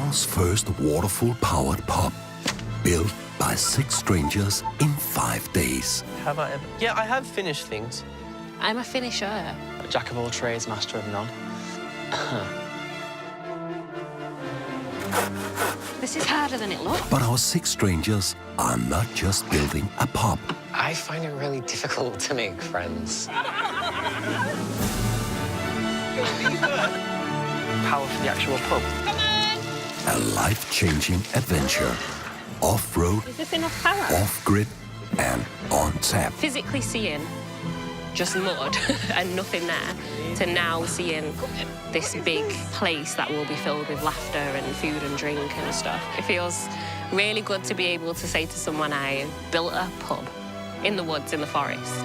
world's first waterfall-powered pub, built by 6 strangers in 5 days. Have I ever? Yeah, I have finished things. I'm a finisher. A jack of all trades, master of none. This is harder than it looks. But our 6 strangers are not just building a pub. I find it really difficult to make friends. Power for the actual pub. A life-changing adventure. Off-road, Is this enough power? off-grid, and on tap. Physically seeing just mud and nothing there, to now seeing this big place that will be filled with laughter and food and drink and stuff. It feels really good to be able to say to someone I built a pub in the woods, in the forest.